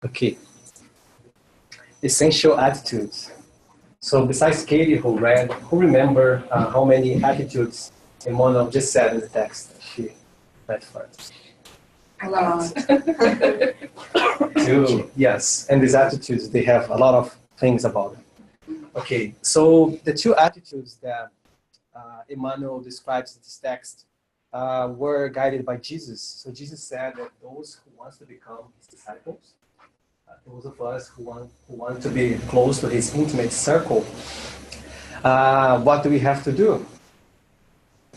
Okay, essential attitudes. So besides Katie, who remember how many attitudes Emmanuel just said in the text she read first? A lot. Two, yes, and these attitudes, they have a lot of things about them. Okay, so the two attitudes that Emmanuel describes in this text were guided by Jesus. So Jesus said that those who want to become his disciples, those of us who want to be close to his intimate circle, what do we have to do?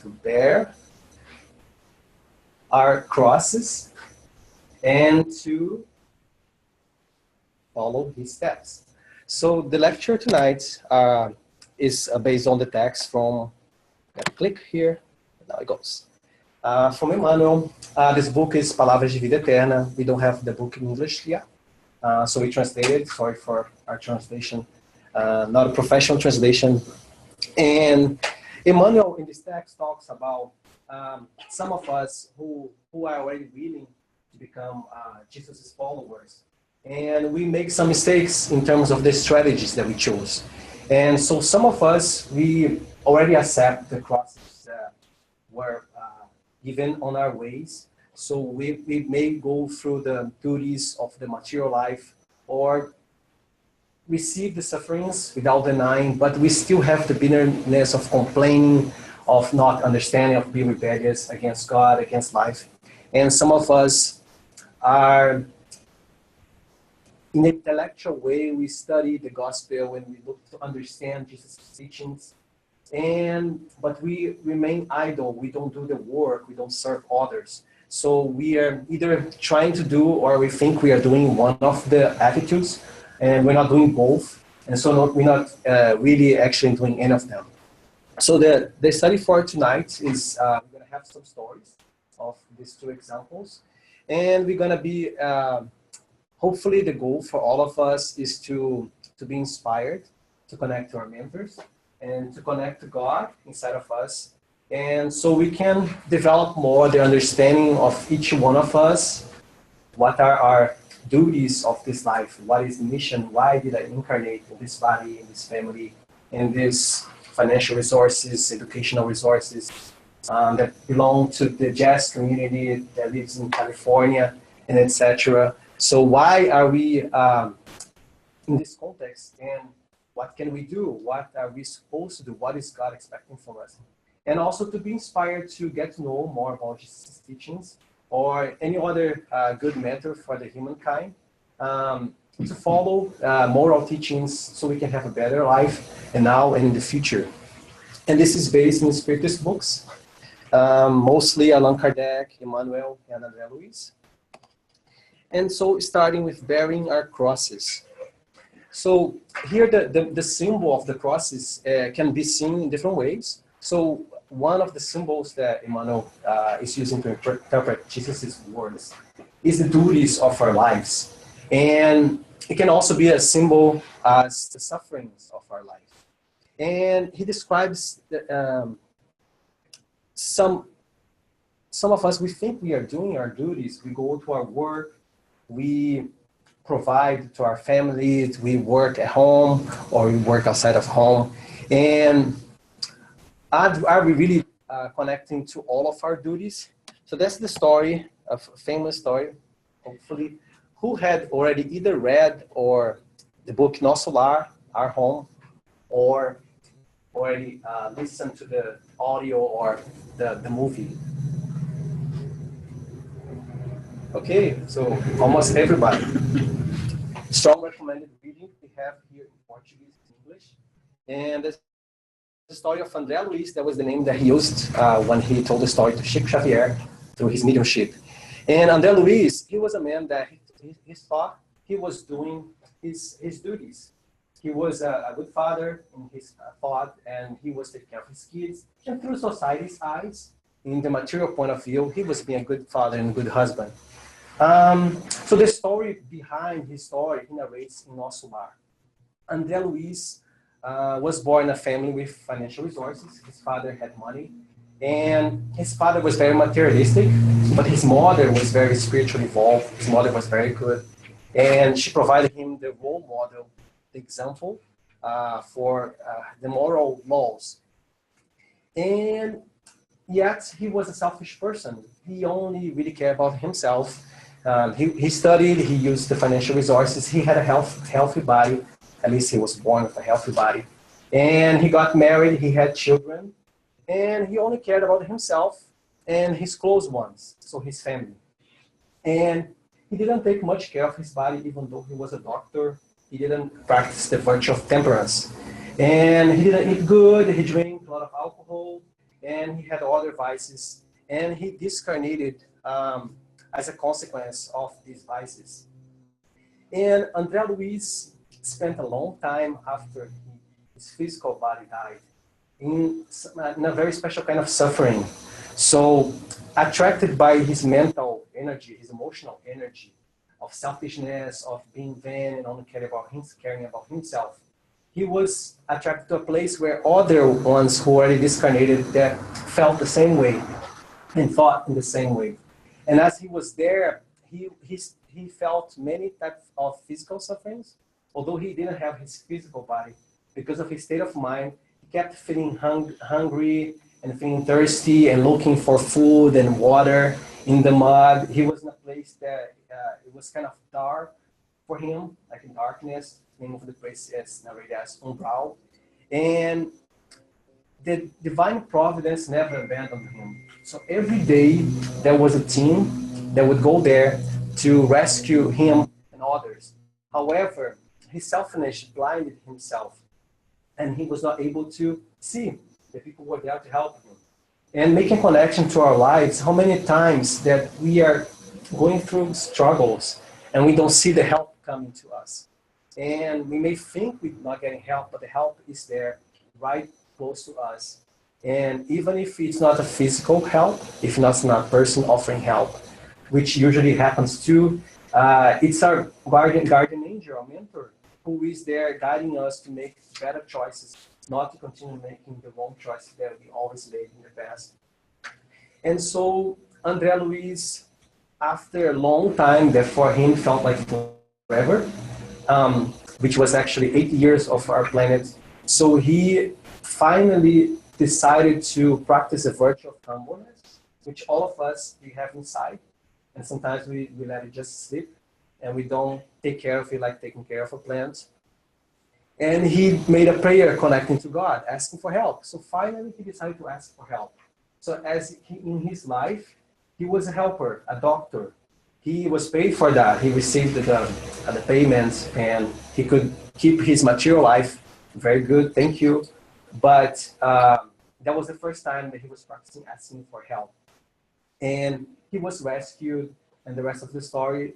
To bear our crosses and to follow his steps. So the lecture tonight is based on the text from, click here, now it goes. From Emmanuel, this book is Palavras de Vida Eterna. We don't have the book in English yet, so we translated. Sorry for our translation, not a professional translation. And Emmanuel in this text talks about some of us who are already willing to become Jesus' followers. And we make some mistakes in terms of the strategies that we chose. And so some of us, we already accept the crosses that were given on our ways. So we may go through the duties of the material life or receive the sufferings without denying, but we still have the bitterness of complaining, of not understanding, of being rebellious against God, against life. And some of us are, in an intellectual way, we study the gospel and we look to understand Jesus' teachings. But we remain idle. We don't do the work. We don't serve others. So we are either trying to do or we think we are doing one of the attitudes, and we're not doing both. And so we're not really actually doing any of them. So the study for tonight is we're going to have some stories of these two examples. And we're going to be, hopefully the goal for all of us is to be inspired, to connect to our members, and to connect to God inside of us. And so we can develop more the understanding of each one of us. What are our duties of this life? What is the mission? Why did I incarnate in this body, in this family, in these financial resources, educational resources that belong to the jazz community that lives in California, and etc. So why are we in this context, and what can we do? What are we supposed to do? What is God expecting from us? And also to be inspired to get to know more about Jesus' teachings or any other good mentor for the humankind, to follow moral teachings so we can have a better life and now and in the future. And this is based in Spiritist books, mostly Allan Kardec, Emmanuel, and André Luiz. And so starting with bearing our crosses. So here the symbol of the crosses can be seen in different ways. So one of the symbols that Emmanuel is using to interpret Jesus' words is the duties of our lives. And it can also be a symbol as the sufferings of our life. And he describes some of us, we think we are doing our duties. We go to our work, we provide to our families, we work at home or we work outside of home. And are we really connecting to all of our duties? So that's the story, a famous story, hopefully, who had already either read or the book Nosso Lar, Our Home, or already listened to the audio or the movie. Okay, so almost everybody. Strong recommended reading we have here in Portuguese and English. And the story of André Luiz, that was the name that he used when he told the story to Chico Xavier through his mediumship. And André Luiz, he was a man that he thought he was doing his duties. He was a good father in his thought, and he was taking care of his kids. And through society's eyes, in the material point of view, he was being a good father and a good husband. So the story behind his story, he narrates in Nosso Lar. André Luiz was born in a family with financial resources. His father had money, and his father was very materialistic, but his mother was very spiritually involved. His mother was very good. And she provided him the role model, the example for the moral laws. And yet he was a selfish person. He only really cared about himself. He studied, he used the financial resources, he had a healthy body, at least he was born with a healthy body. And he got married, he had children, and he only cared about himself and his close ones, so his family. And he didn't take much care of his body, even though he was a doctor. He didn't practice the virtue of temperance. And he didn't eat good, he drank a lot of alcohol, and he had other vices. And he discarnated as a consequence of these vices. And André Luiz spent a long time after his physical body died in a very special kind of suffering. So attracted by his mental energy, his emotional energy of selfishness, of being vain and only caring about himself, he was attracted to a place where other ones who already discarnated that felt the same way and thought in the same way. And as he was there, he felt many types of physical sufferings, although he didn't have his physical body. Because of his state of mind, he kept feeling hungry and feeling thirsty and looking for food and water in the mud. He was in a place that it was kind of dark for him, like in darkness. The name of the place is narrated as Umbral. And the divine providence never abandoned him. So every day there was a team that would go there to rescue him and others. However, his selfishness blinded himself and he was not able to see the people who were there to help him. And making connection to our lives, how many times that we are going through struggles and we don't see the help coming to us. And we may think we're not getting help, but the help is there right close to us. And even if it's not a physical help, if it's not a person offering help, which usually happens too, it's our guardian angel, our mentor, who is there guiding us to make better choices, not to continue making the wrong choices that we always made in the past. And so André Luiz, after a long time that for him felt like forever, which was actually 8 years of our planet, so he finally decided to practice a virtue of humbleness, which all of us, we have inside. And sometimes we let it just slip and we don't take care of it like taking care of a plant. And he made a prayer connecting to God, asking for help. So finally he decided to ask for help. So as in his life, he was a helper, a doctor. He was paid for that. He received the payments and he could keep his material life very good, thank you. But that was the first time that he was practicing asking for help. And he was rescued, and the rest of the story,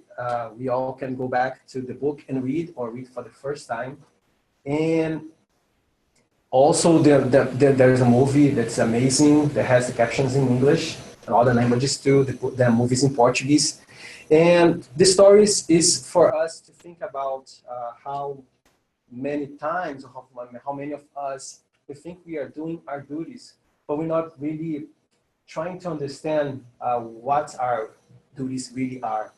we all can go back to the book and read, or read for the first time. And also there is a movie that's amazing, that has the captions in English, and other languages too, the movie's in Portuguese. And the story is for us to think about how many times, how many of us, we think we are doing our duties, but we're not really trying to understand what our duties really are.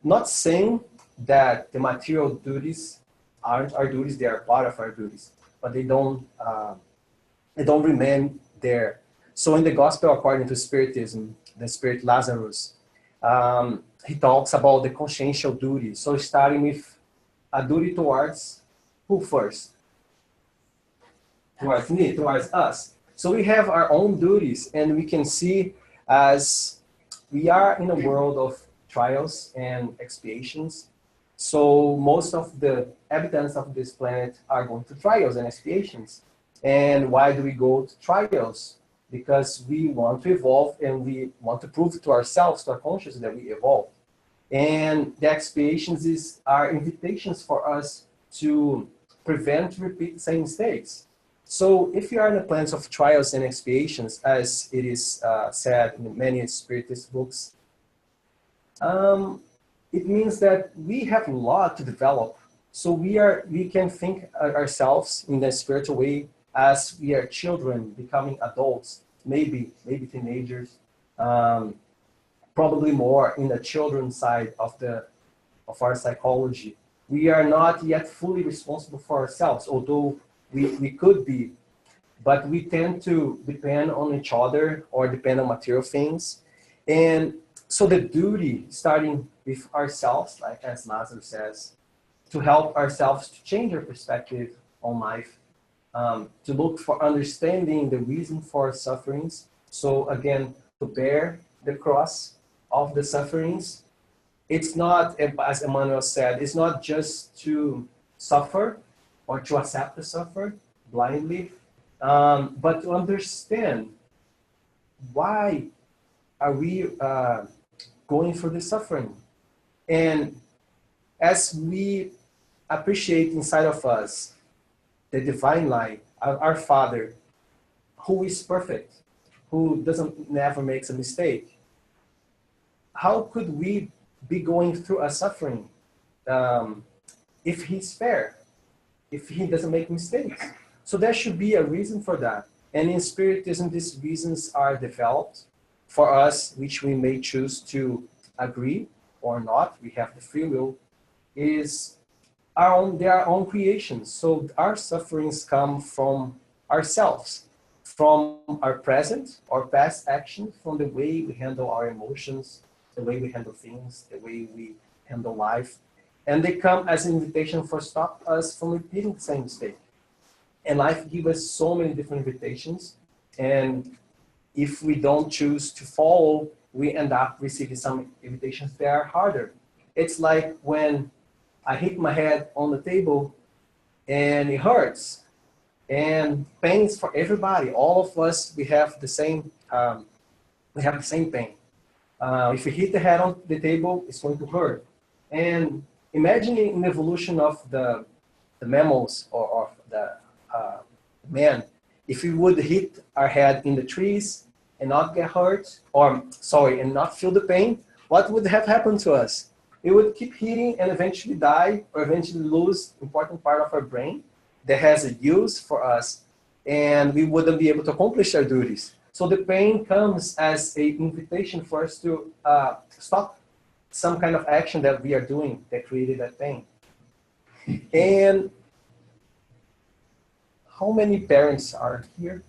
Not saying that the material duties aren't our duties, they are part of our duties, but they don't remain there. So in the gospel according to Spiritism, the spirit Lazarus, he talks about the consciential duty. So starting with a duty towards who first? Towards me, towards us. So we have our own duties, and we can see as we are in a world of trials and expiations. So most of the inhabitants of this planet are going to trials and expiations. And why do we go to trials? Because we want to evolve and we want to prove to ourselves, to our consciousness, that we evolve. And the expiations are invitations for us to prevent repeat the same mistakes. So if you are in the plans of trials and expiations, as it is said in many Spiritist books, it means that we have a lot to develop. So we can think ourselves in the spiritual way as we are children becoming adults, maybe teenagers, probably more in the children's side of the of our psychology, we are not yet fully responsible for ourselves, although we could be, but we tend to depend on each other or depend on material things. And so the duty, starting with ourselves, like as Mazur says, to help ourselves to change our perspective on life, to look for understanding the reason for our sufferings. So again, to bear the cross of the sufferings. It's not, as Emmanuel said, it's not just to suffer or to accept the suffer blindly, but to understand why are we going through the suffering. And as we appreciate inside of us the divine light, our Father, who is perfect, who never makes a mistake, how could we be going through a suffering if he's fair, if he doesn't make mistakes? So there should be a reason for that. And in Spiritism, these reasons are developed for us, which we may choose to agree or not. We have the free will, is their own creations. So our sufferings come from ourselves, from our present or past actions, from the way we handle our emotions, the way we handle things, the way we handle life. And they come as an invitation for stop us from repeating the same mistake. And life gives us so many different invitations. And if we don't choose to follow, we end up receiving some invitations that are harder. It's like when I hit my head on the table and it hurts. And pain is for everybody. All of us, we have the same pain. If you hit the head on the table, it's going to hurt. And imagining the evolution of the mammals or the man, if we would hit our head in the trees and not get hurt, and not feel the pain, what would have happened to us? It would keep hitting and eventually die or eventually lose important part of our brain that has a use for us, and we wouldn't be able to accomplish our duties. So the pain comes as an invitation for us to stop some kind of action that we are doing that created that pain. And how many parents are here?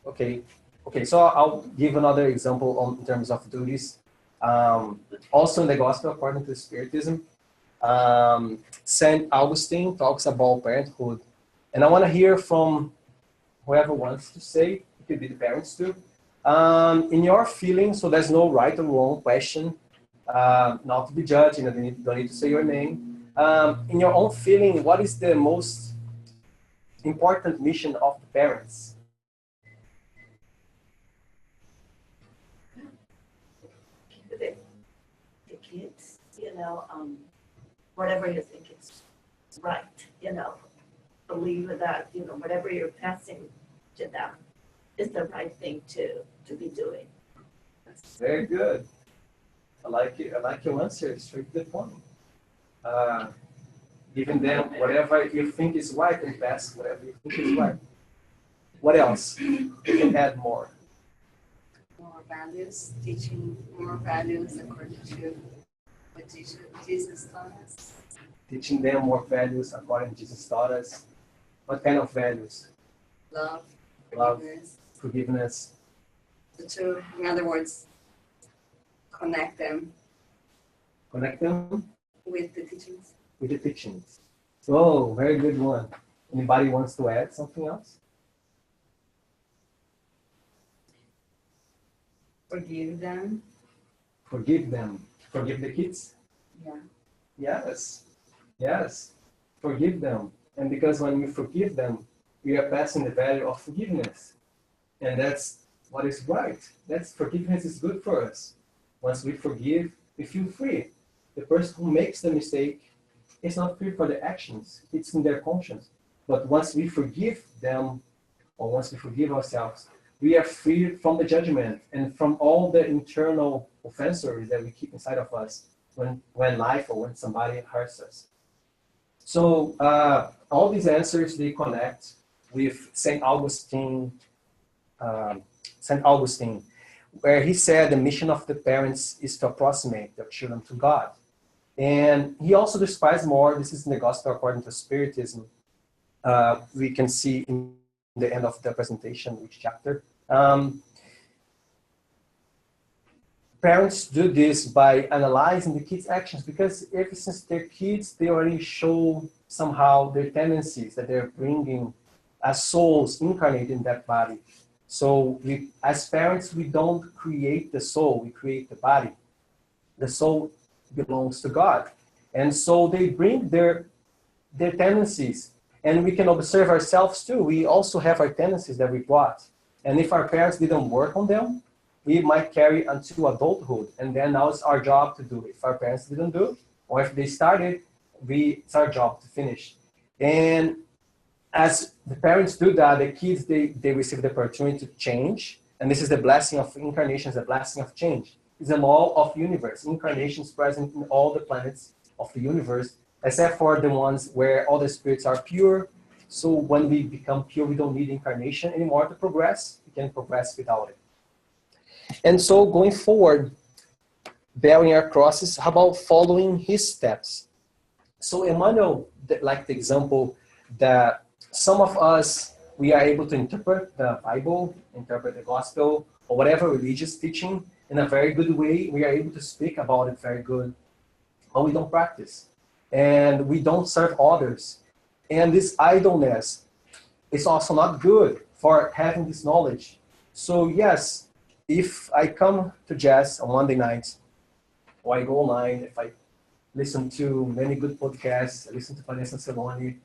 Okay, so I'll give another example in terms of duties. Also in the Gospel according to Spiritism, St. Augustine talks about parenthood. And I want to hear from whoever wants to say, it could be the parents too. In your feeling, so there's no right or wrong question, not to be judged, you don't need to say your name. In your own feeling, what is the most important mission of the parents? The kids, whatever you think is right, believe that, whatever you're passing to them is the right thing to be doing. That's very good. I like it. I like your answer. It's straight to the point. Giving them whatever you think is right and pass whatever you think is right. What else? You can add more. More values, teaching more values according to what Jesus taught us. Teaching them more values according to Jesus taught us. What kind of values? Love, forgiveness. The two, in other words, connect them. Connect them? With the teachings. With the teachings. Oh, very good one. Anybody wants to add something else? Forgive them. Forgive them. Forgive the kids? Yeah. Yes. Forgive them. And because when we forgive them, we are passing the value of forgiveness. And that's what is right. Forgiveness is good for us. Once we forgive, we feel free. The person who makes the mistake is not free for the actions. It's in their conscience. But once we forgive them, or once we forgive ourselves, we are free from the judgment and from all the internal offenses that we keep inside of us when life or when somebody hurts us. So all these answers, they connect with St. Augustine. where he said the mission of the parents is to approximate their children to God. And he also describes more, this is in the Gospel according to Spiritism. We can see in the end of the presentation, which chapter. Parents do this by analyzing the kids' actions, because ever since they're kids, they already show somehow their tendencies that they're bringing as souls incarnate in that body. So we, as parents, we don't create the soul, we create the body. The soul belongs to God. And so they bring their tendencies. And we can observe ourselves too. We also have our tendencies that we brought. And if our parents didn't work on them, we might carry until adulthood. And then now it's our job to do it. If our parents didn't do it, or if they started, it's our job to finish. And as the parents do that, the kids, they receive the opportunity to change. And this is the blessing of incarnation, the blessing of change. It's a law of universe. Incarnation is present in all the planets of the universe, except for the ones where all the spirits are pure. So when we become pure, we don't need incarnation anymore to progress. We can progress without it. And so going forward, bearing our crosses, how about following his steps? So Emmanuel, like the example that some of us, we are able to interpret the Bible, interpret the gospel, or whatever religious teaching in a very good way. We are able to speak about it very good, but we don't practice. And we don't serve others. And this idleness is also not good for having this knowledge. So yes, if I come to jazz on Monday nights, or I go online, if I listen to many good podcasts, I listen to Vanessa Celoni,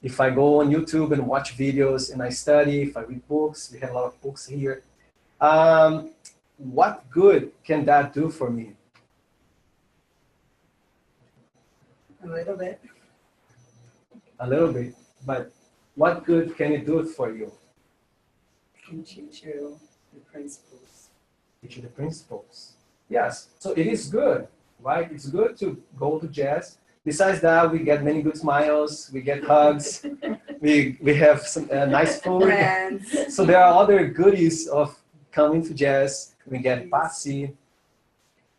if I go on YouTube and watch videos and I study, if I read books, we have a lot of books here, what good can that do for me? A little bit. A little bit, but what good can it do for you? Can teach you the principles. Teach you the principles. Yes, so it is good, right? It's good to go to jazz. Besides that, we get many good smiles, we get hugs, we have some nice food. Friends. So there are other goodies of coming to jazz. We get passe.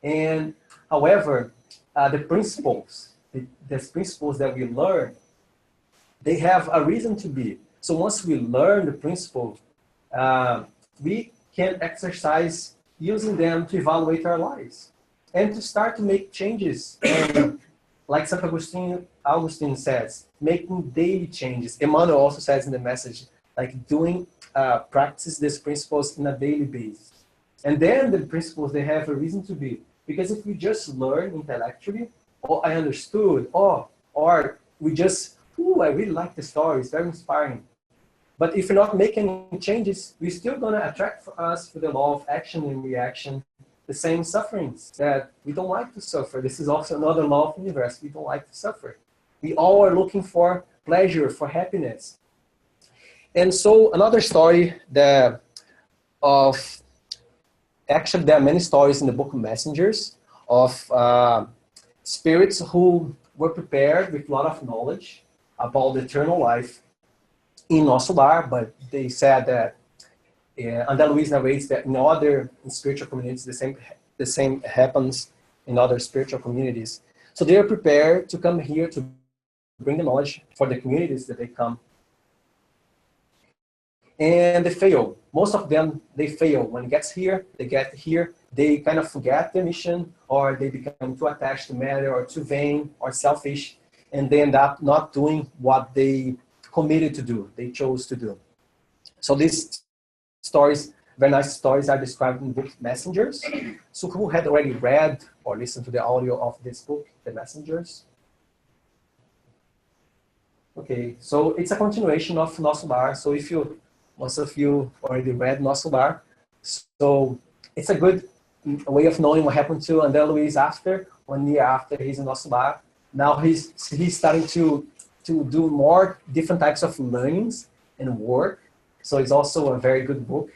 And however, the principles, the principles that we learn, they have a reason to be. So once we learn the principle, we can exercise using them to evaluate our lives and to start to make changes. And like St. Augustine says, making daily changes. Emmanuel also says in the message, like doing, practice these principles in a daily basis. And then the principles, they have a reason to be. Because if we just learn intellectually, oh, I understood, or we just, I really like the story, it's very inspiring. But if we're not making any changes, we're still going to attract for us, for the law of action and reaction, the same sufferings that we don't like to suffer. This is also another law of the universe. We don't like to suffer. We all are looking for pleasure, for happiness. And so another story actually there are many stories in the book of Messengers of spirits who were prepared with a lot of knowledge about the eternal life in nosso lar, but they said that Angelis narrates that in spiritual communities, the same happens in other spiritual communities. So they are prepared to come here to bring the knowledge for the communities that they come. And they fail. Most of them, they fail. When it gets here, they kind of forget their mission, or they become too attached to matter, or too vain, or selfish, and they end up not doing what they committed to do, they chose to do. So these stories, very nice stories, are described in the book Messengers. So who had already read or listened to the audio of this book, The Messengers? Okay, so it's a continuation of Nosso Lar. So if most of you already read Nosso Lar, so it's a good way of knowing what happened to Angelis after, 1 year after he's in Nosso Lar. Now he's starting to do more different types of learnings and work. So it's also a very good book.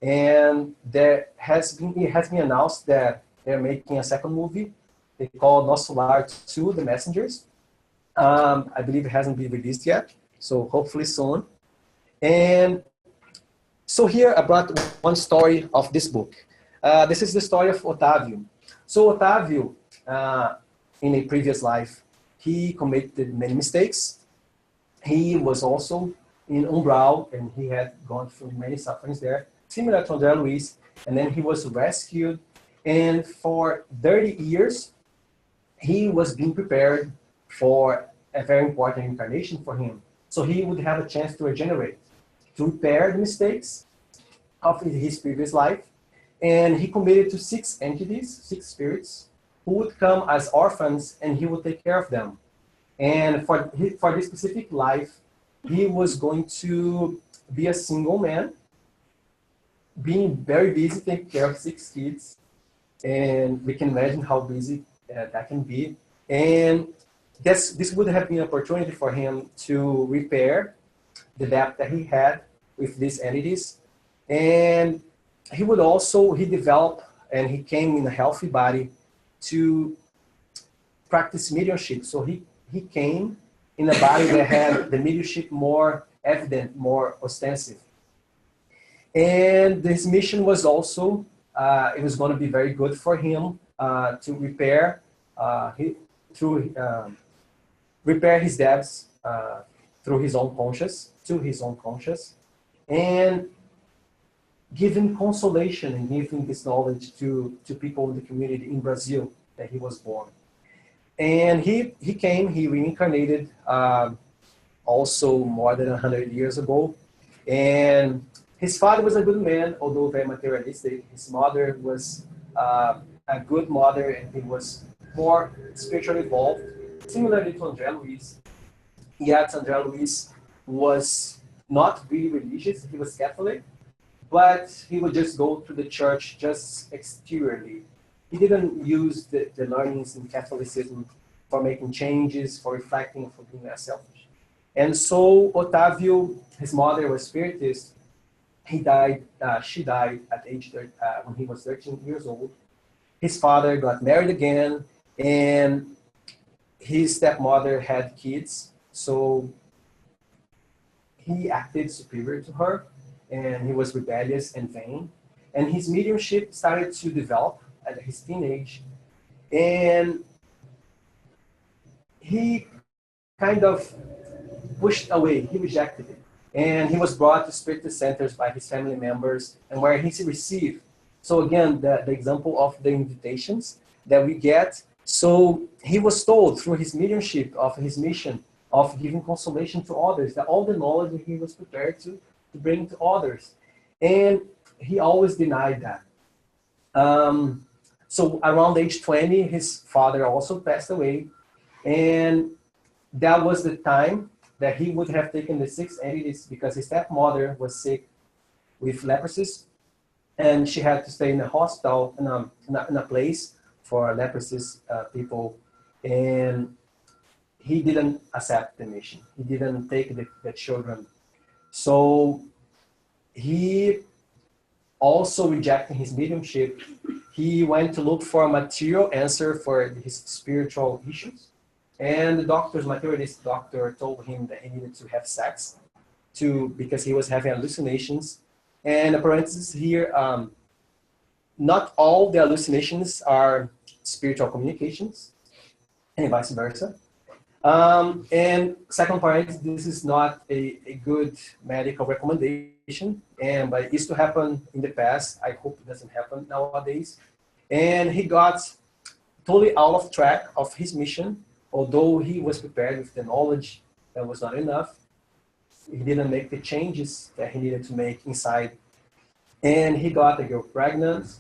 And it has been announced that they're making a second movie. They call Nosso Lar 2, The Messengers. I believe it hasn't been released yet, so hopefully soon. And So here I brought one story of this book. This is the story of Otávio. So Otávio, in a previous life, he committed many mistakes. He was also in Umbral, and he had gone through many sufferings there, similar to André Luiz. And then he was rescued, and for 30 years, he was being prepared for a very important incarnation for him. So he would have a chance to regenerate, to repair the mistakes of his previous life. And he committed to 6 entities, 6 spirits, who would come as orphans, and he would take care of them. And for this specific life, he was going to be a single man, being very busy taking care of 6 kids. And we can imagine how busy that can be. And this would have been an opportunity for him to repair the debt that he had with these entities. And he developed, and he came in a healthy body to practice mediumship. So he came in a body that had the mediumship more evident, more ostensive. And his mission was also, it was going to be very good for him to repair repair his debts through his own conscious, and giving consolation and giving this knowledge to people in the community in Brazil that he was born. And he reincarnated also more than 100 years ago. And his father was a good man, although very materialistic. His mother was a good mother, and he was more spiritually evolved, similarly to André Luiz. Yet André Luiz was not really religious. He was Catholic, but he would just go to the church just exteriorly. He didn't use the learnings in Catholicism for making changes, for reflecting, for being less selfish. And so Otávio, his mother was Spiritist. She died at age when he was 13 years old. His father got married again, and his stepmother had kids. So he acted superior to her, and he was rebellious and vain. And his mediumship started to develop at his teenage, and he kind of pushed away, he rejected it. And he was brought to Spiritist centers by his family members, and where he received. So again, the example of the invitations that we get. So he was told through his mediumship of his mission of giving consolation to others, that all the knowledge that he was prepared to bring to others. And he always denied that. So around age 20, his father also passed away. And that was the time that he would have taken the 6 entities, because his stepmother was sick with leprosy, and she had to stay in a hospital, in a place for leprosy people. And he didn't accept the mission. He didn't take the children. So he also rejecting his mediumship, he went to look for a material answer for his spiritual issues. And the materialist doctor told him that he needed to have sex because he was having hallucinations. And a parenthesis here, not all the hallucinations are spiritual communications, and vice versa. And second parenthesis, this is not a good medical recommendation, but it used to happen in the past. I hope it doesn't happen nowadays. And he got totally out of track of his mission. Although he was prepared with the knowledge, that was not enough. He didn't make the changes that he needed to make inside. And he got a girl pregnant.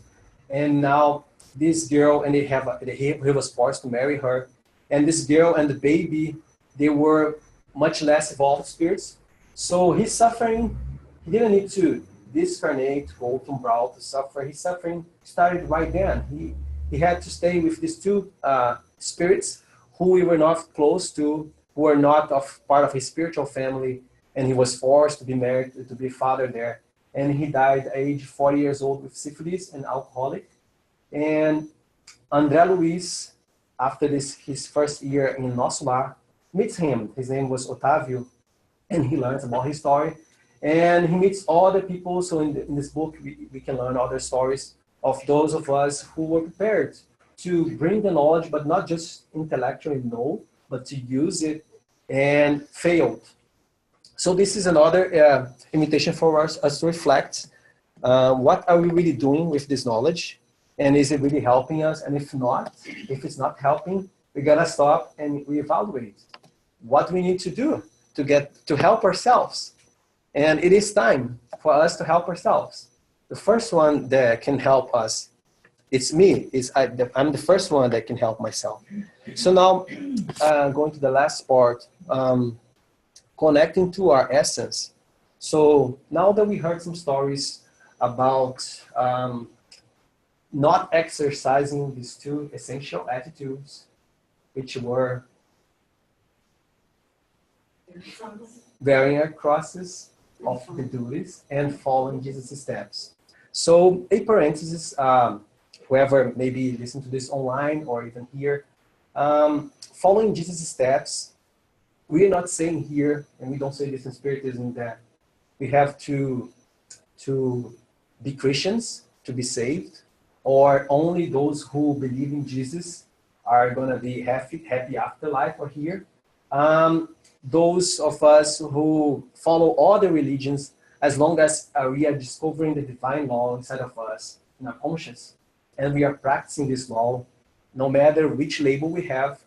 And now this girl, and he was forced to marry her. And this girl and the baby, they were much less evolved spirits. So his suffering, he didn't need to discarnate, go to Umbral to suffer. His suffering started right then. He had to stay with these 2 spirits who we were not close to, who were not part of his spiritual family, and he was forced to be married, to be father there. And he died at age 40 years old with syphilis and alcoholic. And André Luiz, after his first year in Nosso Lar, meets him. His name was Otávio, and he learns about his story. And he meets other people. So in this book, we can learn other stories of those of us who were prepared to bring the knowledge, but not just intellectually know, but to use it and failed. So this is another invitation for us to reflect. What are we really doing with this knowledge? And is it really helping us? And if not, if it's not helping, we gotta stop and reevaluate what we need to do to help ourselves. And it is time for us to help ourselves. The first one that can help us, it's me. I'm the first one that can help myself. So now, going to the last part, connecting to our essence. So now that we heard some stories about not exercising these two essential attitudes, which were bearing our crosses of the duties and following Jesus' steps. So a parenthesis, whoever maybe listen to this online or even here, following Jesus' steps, we are not saying here, and we don't say this in Spiritism, that we have to be Christians to be saved, or only those who believe in Jesus are going to be happy afterlife or here. Those of us who follow other religions, as long as we are discovering the divine law inside of us, in our conscience, and we are practicing this law, no matter which label we have,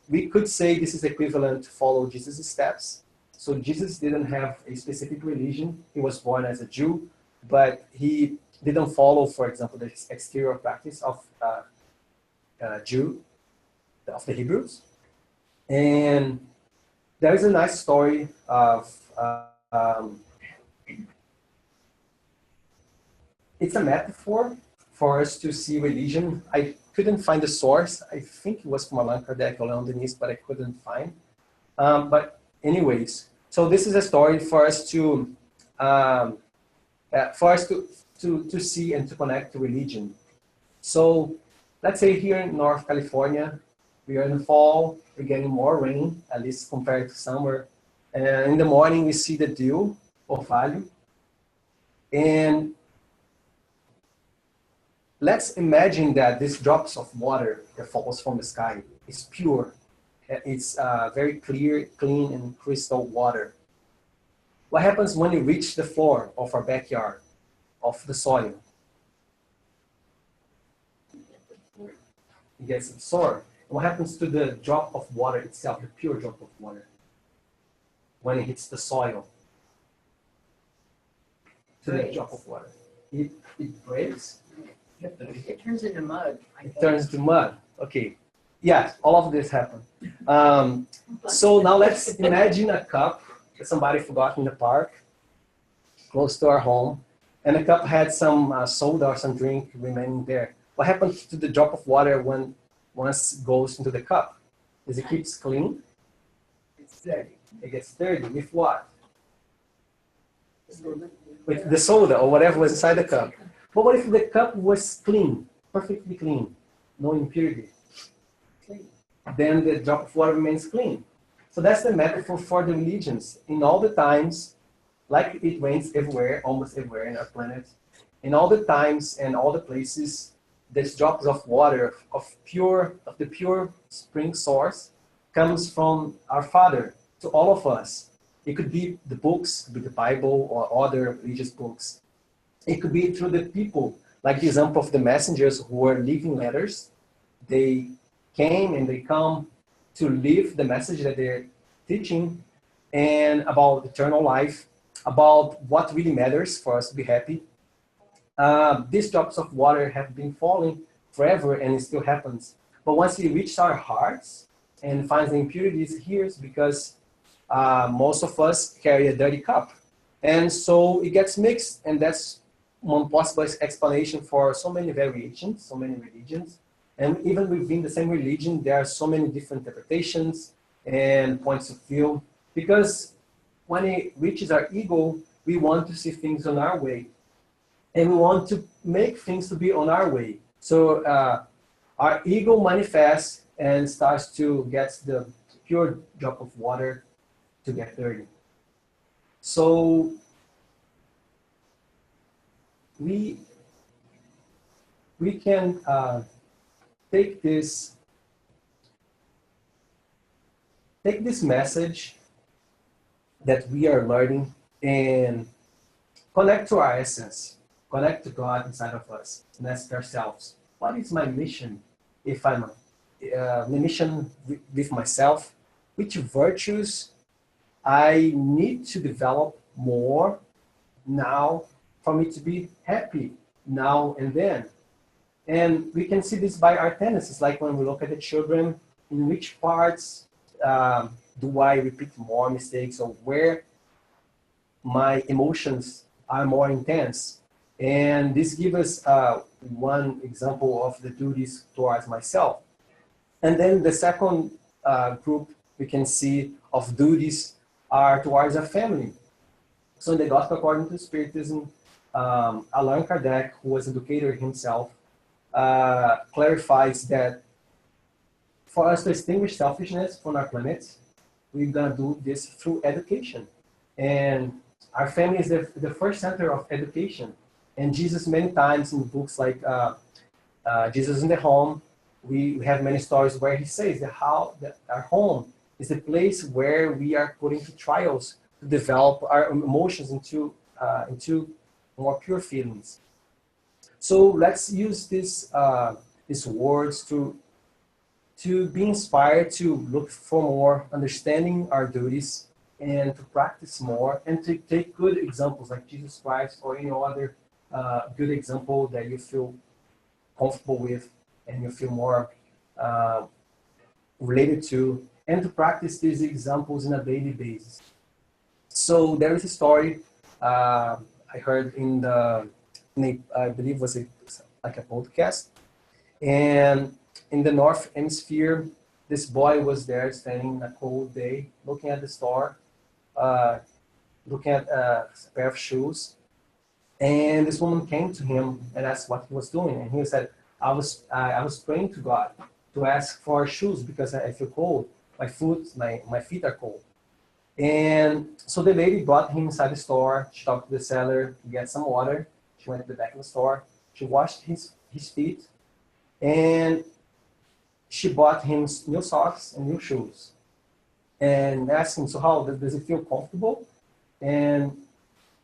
we could say this is equivalent to follow Jesus' steps. So Jesus didn't have a specific religion. He was born as a Jew, but he didn't follow, for example, the exterior practice of Jew, of the Hebrews. And there is a nice story of, it's a metaphor for us to see religion. I couldn't find the source. I think it was from Allan Kardec or Leon Denis, but I couldn't find. But anyways, so this is a story for us to see and to connect to religion. So let's say here in North California, we are in the fall, we're getting more rain, at least compared to summer. And in the morning, we see the dew, orvalho. And let's imagine that these drops of water that falls from the sky is pure. It's very clear, clean, and crystal water. What happens when you reach the floor of our backyard, of the soil? It gets absorbed. What happens to the drop of water itself, the pure drop of water, when it hits the soil? To the drop of water. It breaks. It turns into mud. It turns into mud. Okay. Yes, all of this happened. So now let's imagine a cup that somebody forgot in the park, close to our home, and the cup had some soda or some drink remaining there. What happens to the drop of water when once it goes into the cup? Does it keep clean? It's dirty. It gets dirty. With what? With the soda or whatever was inside the cup. But what if the cup was clean, perfectly clean, no impurity? Then the drop of water remains clean. So that's the metaphor for the religions. In all the times, like it rains everywhere, almost everywhere in our planet, in all the times and all the places, these drops of water of the pure spring source comes from our Father to all of us. It could be the books, it could be the Bible or other religious books. It could be through the people, like the example of the messengers who were leaving letters. They came and they come to live the message that they're teaching and about eternal life, about what really matters for us to be happy. These drops of water have been falling forever and it still happens. But once it reaches our hearts and finds the impurities here, it's because most of us carry a dirty cup. And so it gets mixed, and that's one possible explanation for so many variations, so many religions. And even within the same religion, there are so many different interpretations and points of view. Because when it reaches our ego, we want to see things on our way. And we want to make things to be on our way. So our ego manifests and starts to get the pure drop of water to get dirty. So we can take this message that we are learning and connect to our essence, connect to God inside of us, and ask ourselves, what is my mission? If I'm my mission with myself, which virtues I need to develop more now for me to be happy now and then. And we can see this by our tendencies, like when we look at the children, in which parts do I repeat more mistakes, or where my emotions are more intense. And this gives us one example of the duties towards myself. And then the second group we can see of duties are towards a family. So in the Gospel according to Spiritism, Allan Kardec, who was an educator himself, clarifies that for us to extinguish selfishness from our planet, we're gonna do this through education. And our family is the first center of education. And Jesus many times in books like Jesus in the Home, we have many stories where he says that our home is the place where we are put into trials to develop our emotions into more pure feelings. So let's use these words to be inspired to look for more, understanding our duties, and to practice more, and to take good examples like Jesus Christ or any other good example that you feel comfortable with and you feel more related to, and to practice these examples in a daily basis. So there is a story I heard I believe was like a podcast, and in the North Hemisphere, this boy was there standing a cold day, looking at the store, looking at a pair of shoes, and this woman came to him and asked what he was doing, and he said, I was praying to God to ask for shoes because I feel cold. My feet are cold. And so the lady brought him inside the store. She talked to the seller to get some water. She went to the back of the store. She washed his feet, and she bought him new socks and new shoes. And asked him, so how does it feel comfortable? And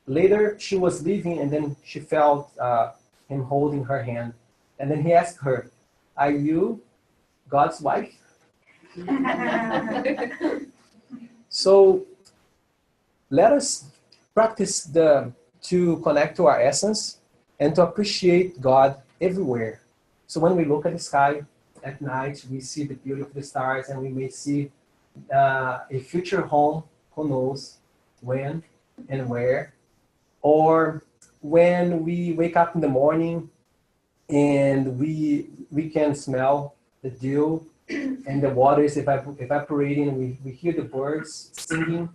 later she was leaving, and then she felt him holding her hand. And then he asked her, are you God's wife? So let us practice to connect to our essence and to appreciate God everywhere. So when we look at the sky at night, we see the beauty of the stars, and we may see a future home, who knows when and where. Or when we wake up in the morning and we can smell the dew and the water is evaporating, we hear the birds singing,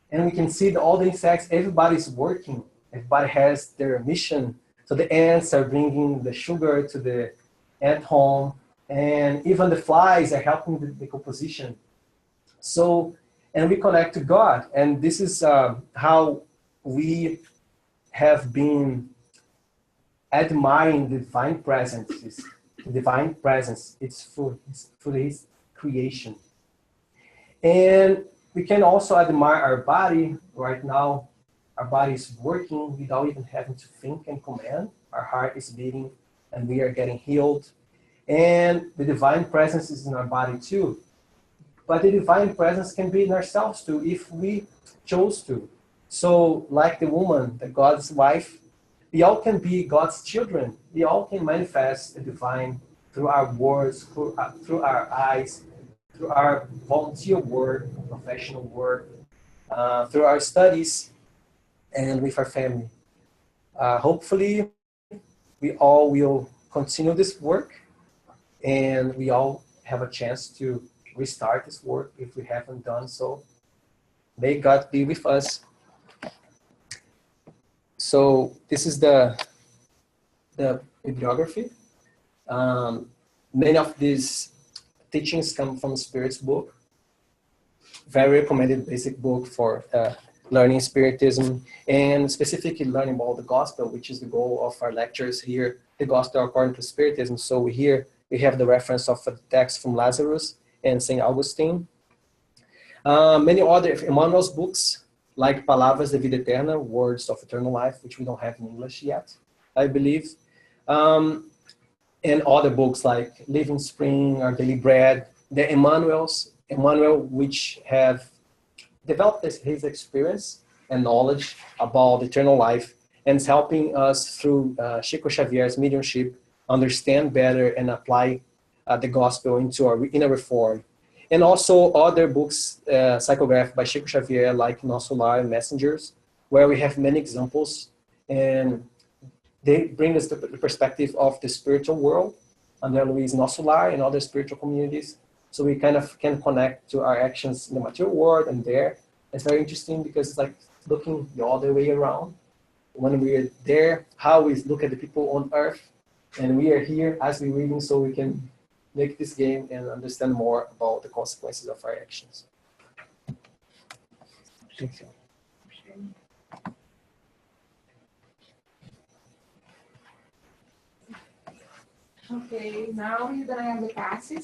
and we can see all the insects. Everybody's working. Everybody has their mission. So the ants are bringing the sugar to the ant home, and even the flies are helping the decomposition. So, and we connect to God, and this is how we have been admiring the divine presence. The divine presence, it's through His creation. And we can also admire our body. Right now, our body is working without even having to think and command. Our heart is beating, and we are getting healed. And the divine presence is in our body too. But the divine presence can be in ourselves too, if we chose to. So, like the woman, the God's wife, we all can be God's children. We all can manifest the divine through our words, through our eyes, through our volunteer work, professional work, through our studies, and with our family. Hopefully, we all will continue this work, and we all have a chance to restart this work if we haven't done so. May God be with us. So this is the bibliography. Many of these teachings come from Spirit's book. Very recommended basic book for learning Spiritism, and specifically learning about the gospel, which is the goal of our lectures here, the gospel according to Spiritism. So here we have the reference of a text from Lazarus and St. Augustine. Many other Emmanuel's books, like Palavras de Vida Eterna, Words of Eternal Life, which we don't have in English yet, I believe. And other books like Living Spring, Our Daily Bread, the Emmanuel, which have developed his experience and knowledge about eternal life, and is helping us through Chico Xavier's mediumship understand better and apply the gospel into our inner reform. And also other books psychographed by Chico Xavier, like Nosso Lar and Messengers, where we have many examples, and they bring us the perspective of the spiritual world under Luis Nosso Lar and other spiritual communities. So we kind of can connect to our actions in the material world and there. It's very interesting because it's like looking the other way around. When we are there, how we look at the people on earth, and we are here as we're reading, so we can make this game and understand more about the consequences of our actions. Thank you. Okay, now you're gonna have the passes.